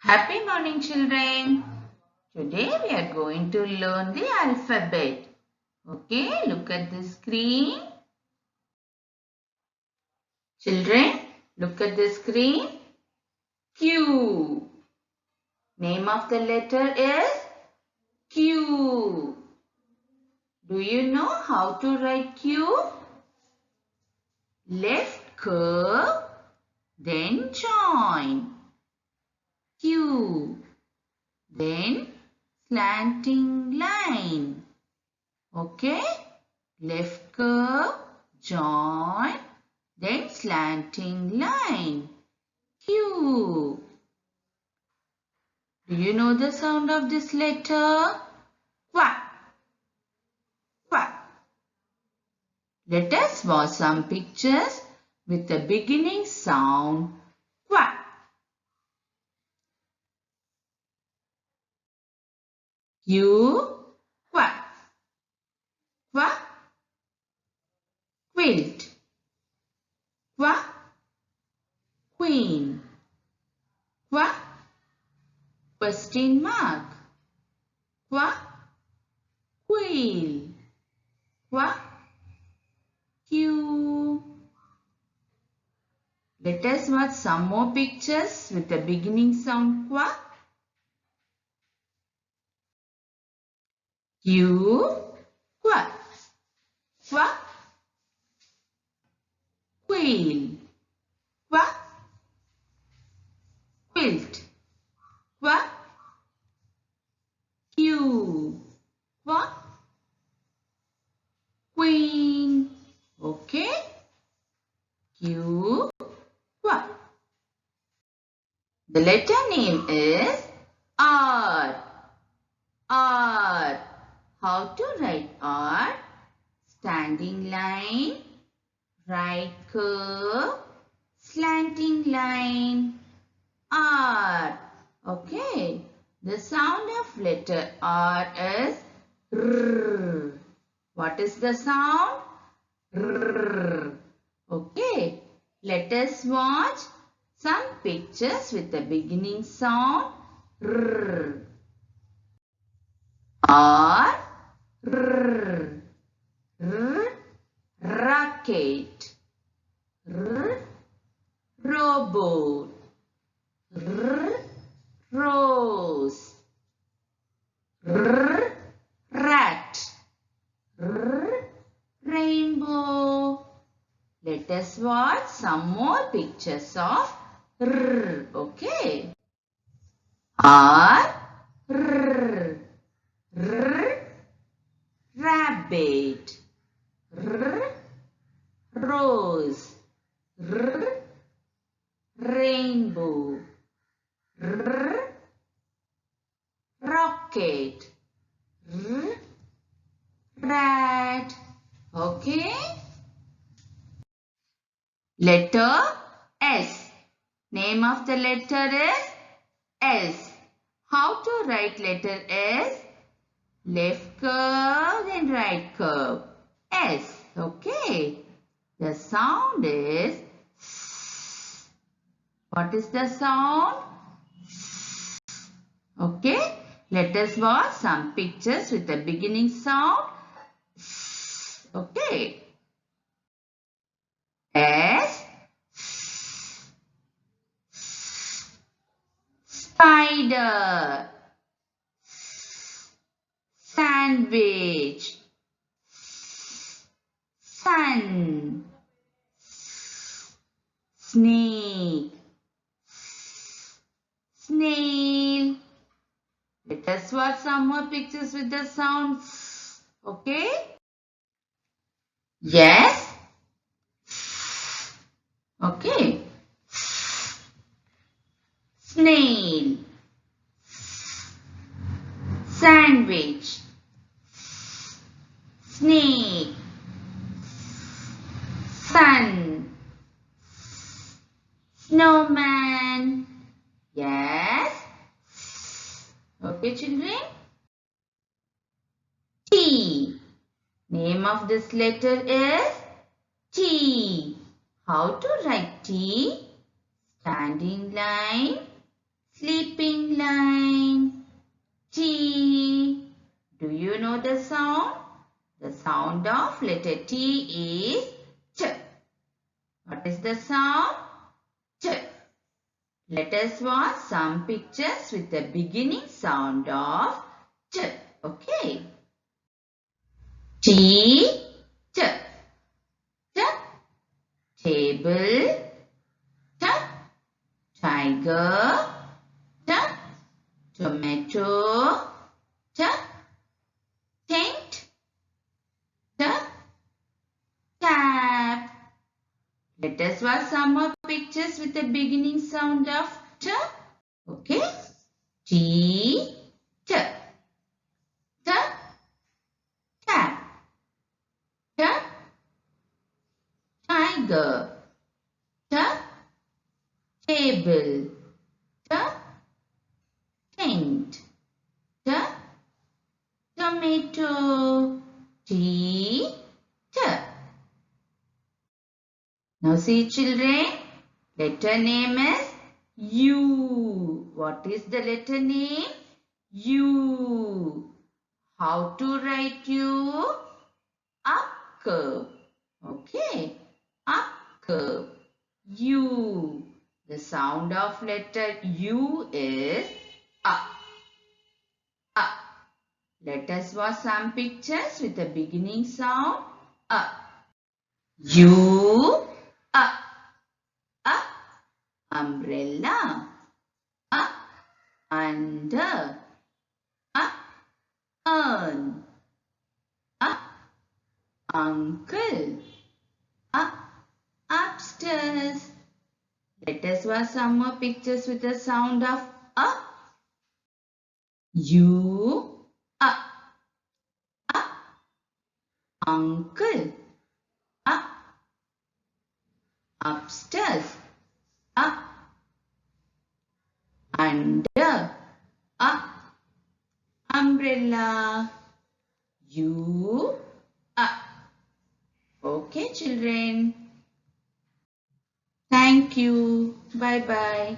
Happy morning, children. Today we are going to learn the alphabet. Okay, look at the screen. Children, look at the screen. Q. Name of the letter is Q. Do you know how to write Q? Left curve, then join. Q. Then slanting line. Okay? Left curve, join, then slanting line. Q. Do you know the sound of this letter? Quack. Quack. Let us watch some pictures with the beginning sound quack. Q. Quack. Quack. Quilt. Quack. Queen. Quack. Question mark. Quack. Quail. Quack. Q. Let us watch some more pictures with the beginning sound quack. Q. Quack. Quack. Quail. Quack. Quilt. Quack. Q. Quack. Queen. Okay. Q. Quack. The letter name is R. R. How to write R? Standing line, right curve, slanting line. R. Okay. The sound of letter R is R. What is the sound? R. Okay. Let us watch some pictures with the beginning sound R. R. R. R. Rocket. R. Robot. R. Rose. R. Rat. R. Rainbow. Let us watch some more pictures of R. Okay. R. R. R. Rabbit. R. Rose. R. Rainbow. R. Rocket. R. Rat. Okay. Letter S. Name of the letter is S. How to write letter S? Left curve and right curve. S. Okay. The sound is S. What is the sound? S. Okay. Let us watch some pictures with the beginning sound S. Okay. S. Spider. Sandwich. Sun. Snake. Snail. Let us watch some more pictures with the sound S. Okay? Yes. Okay. Snail. Sandwich. Snake. Sun. Snowman. Yes. Okay, children. T. Name of this letter is T. How to write T? Standing line, Sleeping line. T. Do you know the sound? The sound of letter T is T. What is the sound? T. Let us watch some pictures with the beginning sound of T. Okay. T. T. T. Table. T. Tiger. T. Tomato. T. Tent. T. Tap. Let us watch some more pictures with the beginning sound of T. Okay. T. T. T. Tap. T. Tiger. T. Table. T. Tent. T. Tomato. T. T. Now see children, letter name is U. What is the letter name? U. How to write U? Up curve. Okay. Up curve. U. The sound of letter U is up. Up. Let us watch some pictures with the beginning sound up. U. Up. Up. Umbrella. Up. Under. Up. Urn. Up. Uncle. Up. Upstairs. Let us watch some more pictures with the sound of up. U. Up. Up. Uncle. Up. Upstairs. Up. Under. Up. Umbrella. U. Up. Okay, children. Thank you. Bye-bye.